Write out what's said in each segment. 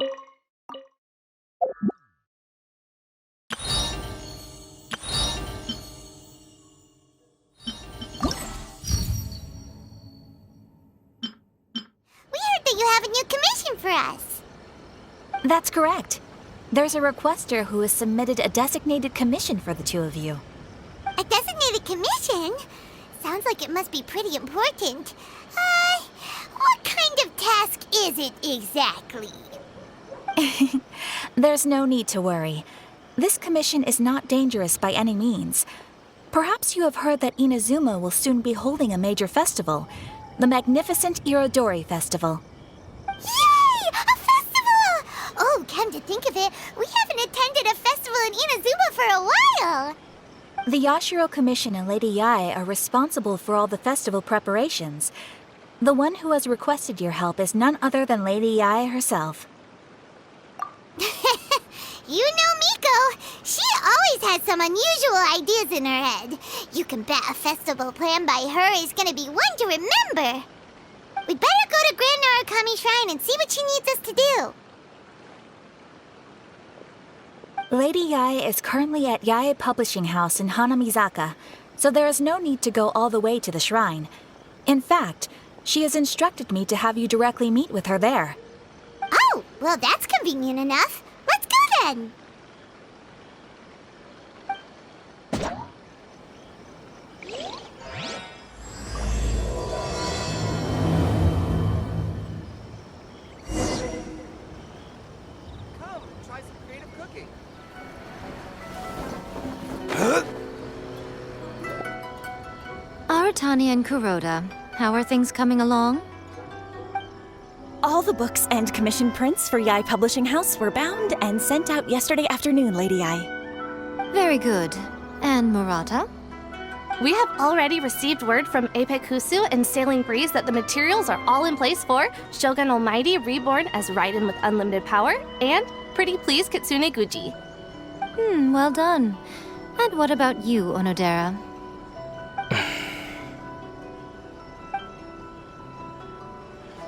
We heard that you have a new commission for us. That's correct. There's a requester who has submitted a designated commission for the two of you. A designated commission? Sounds like it must be pretty important. What kind of task is it exactly? There's no need to worry. This commission is not dangerous by any means. Perhaps you have heard that Inazuma will soon be holding a major festival, the magnificent Irodori Festival. Yay! A festival! Oh, come to think of it, we haven't attended a festival in Inazuma for a while. The Yashiro Commission and Lady Yae are responsible for all the festival preparations. The one who has requested your help is none other than Lady Yae herself. You know Miko. She always has some unusual ideas in her head. You can bet a festival planned by her is gonna be one to remember. We'd better go to Grand Narukami Shrine and see what she needs us to do. Lady Yae is currently at Yae Publishing House in Hanamizaka, so there is no need to go all the way to the shrine. In fact, she has instructed me to have you directly meet with her there. Oh, well that's convenient enough. Let's go then. Come, try some creative cooking. Aratani and Kuroda, how are things coming along? All the books and commission prints for Yae Publishing House were bound and sent out yesterday afternoon, Lady Yae. Very good. And Murata? We have already received word from Apekusu and Sailing Breeze that the materials are all in place for Shogun Almighty Reborn as Raiden with Unlimited Power and Pretty Please Kitsune Guji. Well done. And what about you, Onodera?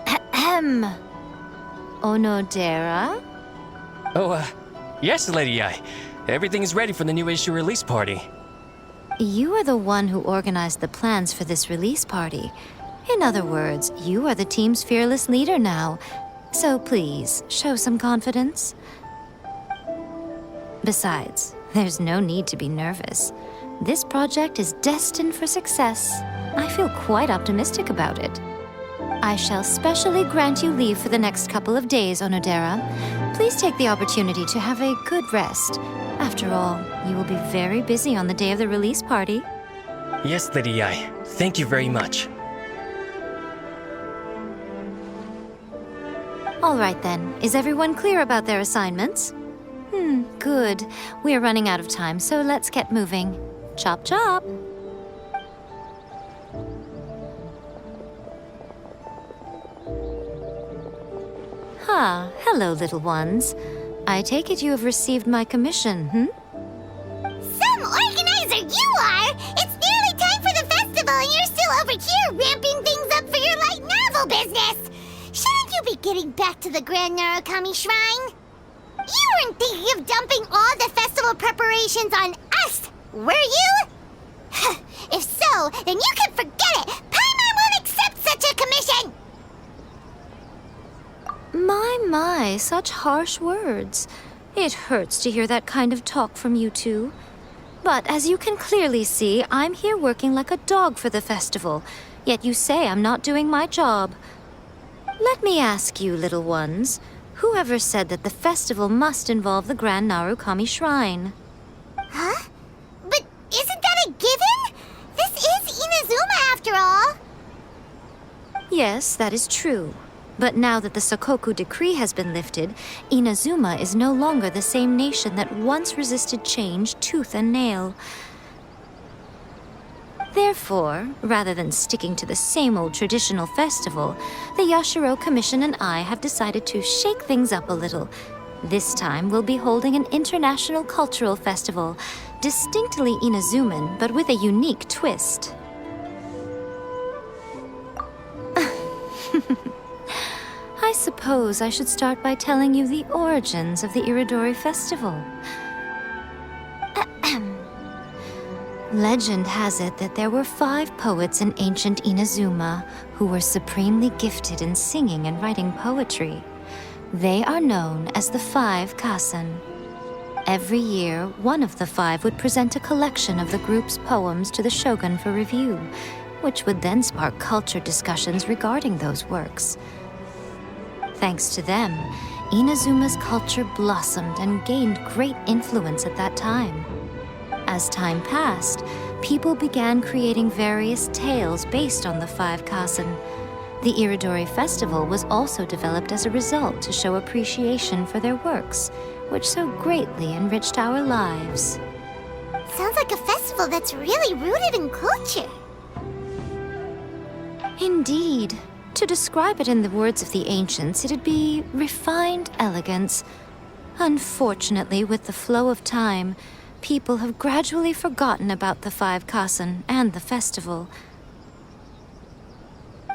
Ahem. Onodera? Oh, yes, Lady Yae. Everything is ready for the new issue release party. You are the one who organized the plans for this release party. In other words, you are the team's fearless leader now. So please, show some confidence. Besides, there's no need to be nervous. This project is destined for success. I feel quite optimistic about it. I shall specially grant you leave for the next couple of days, Onodera. Please take the opportunity to have a good rest. After all, you will be very busy on the day of the release party. Yes, Lady Yae. Thank you very much. All right then, is everyone clear about their assignments? Good. We are running out of time, so let's get moving. Chop chop! Hello, little ones. I take it you have received my commission, Some organizer you are! It's nearly time for the festival and you're still over here ramping things up for your light novel business! Shouldn't you be getting back to the Grand Narukami Shrine? You weren't thinking of dumping all the festival preparations on us, were you? If so, then you can forget it! Paimon won't accept such a commission! My, such harsh words. It hurts to hear that kind of talk from you two. But as you can clearly see, I'm here working like a dog for the festival, yet you say I'm not doing my job. Let me ask you, little ones, whoever said that the festival must involve the Grand Narukami Shrine? Huh? But isn't that a given? This is Inazuma after all. Yes, that is true. But now that the Sokoku decree has been lifted, Inazuma is no longer the same nation that once resisted change tooth and nail. Therefore, rather than sticking to the same old traditional festival, the Yashiro Commission and I have decided to shake things up a little. This time, we'll be holding an international cultural festival, distinctly Inazuman, but with a unique twist. I I suppose I should start by telling you the origins of the Irodori festival. Legend has it that there were 5 poets in ancient Inazuma who were supremely gifted in singing and writing poetry. They are known as the 5 Kasen. Every year, one of the 5 would present a collection of the group's poems to the shogun for review, which would then spark culture discussions regarding those works. Thanks to them, Inazuma's culture blossomed and gained great influence at that time. As time passed, people began creating various tales based on the 5 Kasen. The Irodori festival was also developed as a result to show appreciation for their works, which so greatly enriched our lives. Sounds like a festival that's really rooted in culture. Indeed. To describe it in the words of the ancients, it'd be refined elegance. Unfortunately, with the flow of time, people have gradually forgotten about the 5 Kasen and the festival.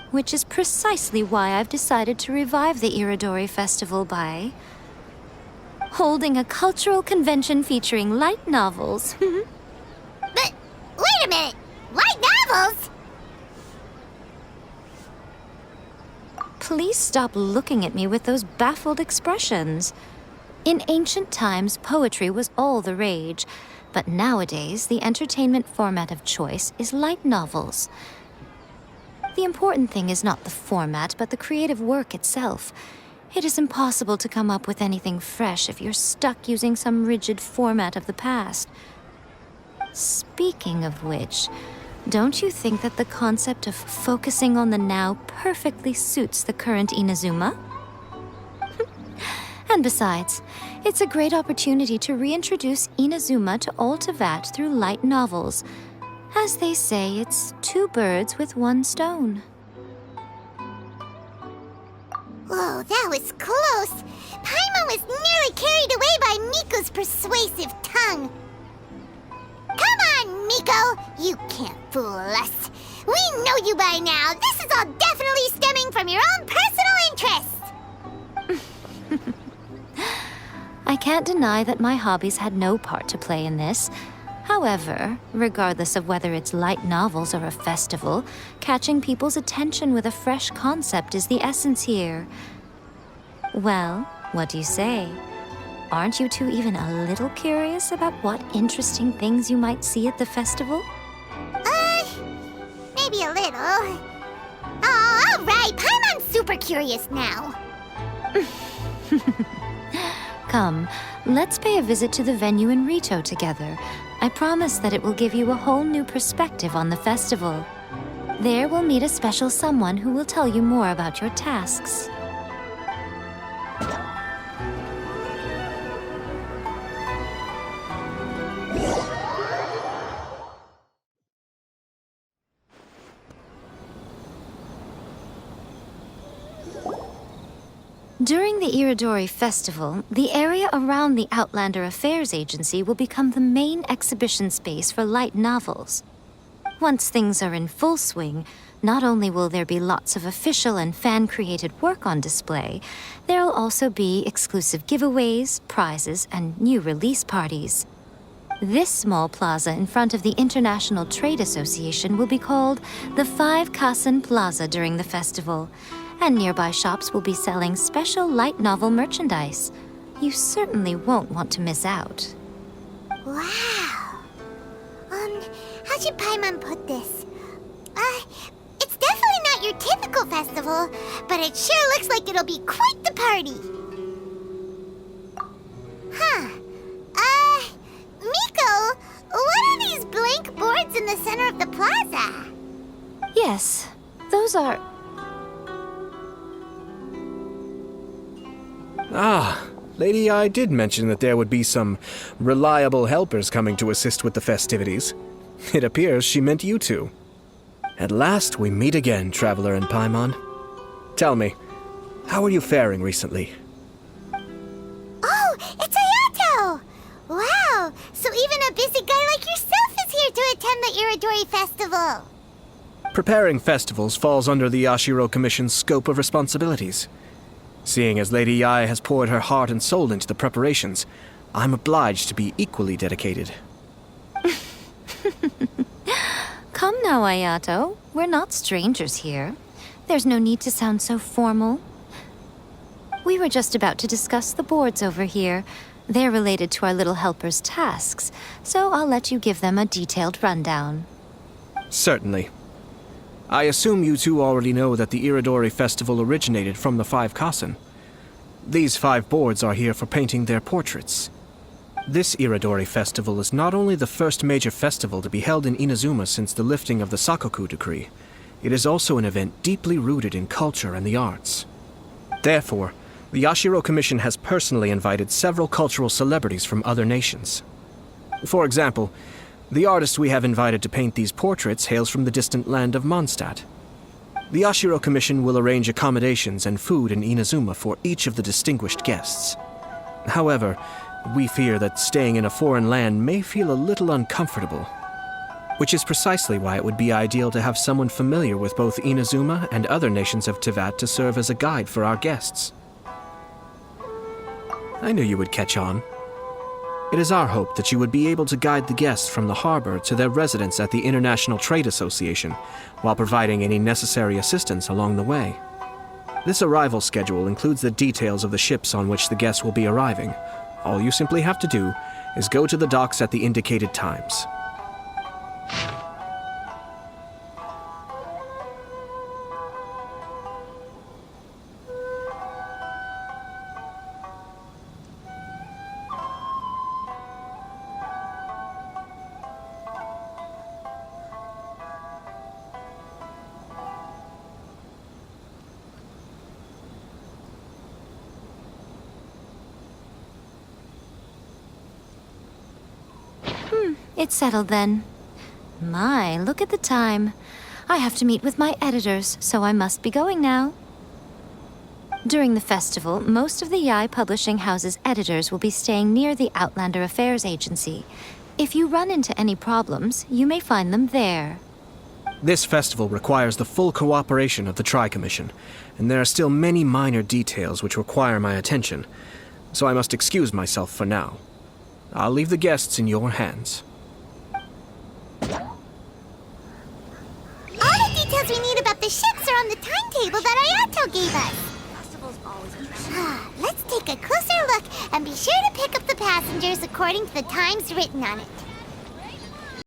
Which is precisely why I've decided to revive the Irodori festival by holding a cultural convention featuring light novels. But, wait a minute! Light novels? Please stop looking at me with those baffled expressions. In ancient times, poetry was all the rage, but nowadays, the entertainment format of choice is light novels. The important thing is not the format, but the creative work itself. It is impossible to come up with anything fresh if you're stuck using some rigid format of the past. Speaking of which, don't you think that the concept of focusing on the now perfectly suits the current Inazuma? And besides, it's a great opportunity to reintroduce Inazuma to Ultivat through light novels. As they say, it's 2 birds with 1 stone. Whoa, that was close! Paimon was nearly carried away by Miko's persuasive tongue. Come on, Miko! You can't fool us. We know you by now. This is all definitely stemming from your own personal interest. I can't deny that my hobbies had no part to play in this. However, regardless of whether it's light novels or a festival, catching people's attention with a fresh concept is the essence here. Well, what do you say? Aren't you two even a little curious about what interesting things you might see at the festival? Maybe a little. Oh, all right. Paimon's super curious now. Come, let's pay a visit to the venue in Rito together. I promise that it will give you a whole new perspective on the festival. There we'll meet a special someone who will tell you more about your tasks. During the Irodori Festival, the area around the Outlander Affairs Agency will become the main exhibition space for light novels. Once things are in full swing, not only will there be lots of official and fan-created work on display, there'll also be exclusive giveaways, prizes, and new release parties. This small plaza in front of the International Trade Association will be called the 5 Kasen Plaza during the festival, and nearby shops will be selling special light novel merchandise. You certainly won't want to miss out. Wow. How should Paimon put this? It's definitely not your typical festival, but it sure looks like it'll be quite the party. Huh. Miko, what are these blank boards in the center of the plaza? Yes, those are... Ah, Lady I did mention that there would be some reliable helpers coming to assist with the festivities. It appears she meant you two. At last we meet again, Traveler and Paimon. Tell me, how are you faring recently? Oh, it's Ayato! Wow, so even a busy guy like yourself is here to attend the Irodori Festival. Preparing festivals falls under the Yashiro Commission's scope of responsibilities. Seeing as Lady Yai has poured her heart and soul into the preparations, I'm obliged to be equally dedicated. Come now, Ayato. We're not strangers here. There's no need to sound so formal. We were just about to discuss the boards over here. They're related to our little helper's tasks, so I'll let you give them a detailed rundown. Certainly. I assume you two already know that the Irodori festival originated from the 5 Kasen. These 5 boards are here for painting their portraits. This Irodori festival is not only the first major festival to be held in Inazuma since the lifting of the Sakoku decree, it is also an event deeply rooted in culture and the arts. Therefore, the Yashiro Commission has personally invited several cultural celebrities from other nations. For example, the artist we have invited to paint these portraits hails from the distant land of Mondstadt. The Yashiro Commission will arrange accommodations and food in Inazuma for each of the distinguished guests. However, we fear that staying in a foreign land may feel a little uncomfortable, which is precisely why it would be ideal to have someone familiar with both Inazuma and other nations of Teyvat to serve as a guide for our guests. I knew you would catch on. It is our hope that you would be able to guide the guests from the harbor to their residence at the International Trade Association, while providing any necessary assistance along the way. This arrival schedule includes the details of the ships on which the guests will be arriving. All you simply have to do is go to the docks at the indicated times. It's settled then. My, look at the time. I have to meet with my editors, so I must be going now. During the festival, most of the Yai Publishing House's editors will be staying near the Outlander Affairs Agency. If you run into any problems, you may find them there. This festival requires the full cooperation of the Tri-Commission, and there are still many minor details which require my attention, so I must excuse myself for now. I'll leave the guests in your hands. All the details we need about the ships are on the timetable that Ayato gave us. Let's take a closer look and be sure to pick up the passengers according to the times written on it.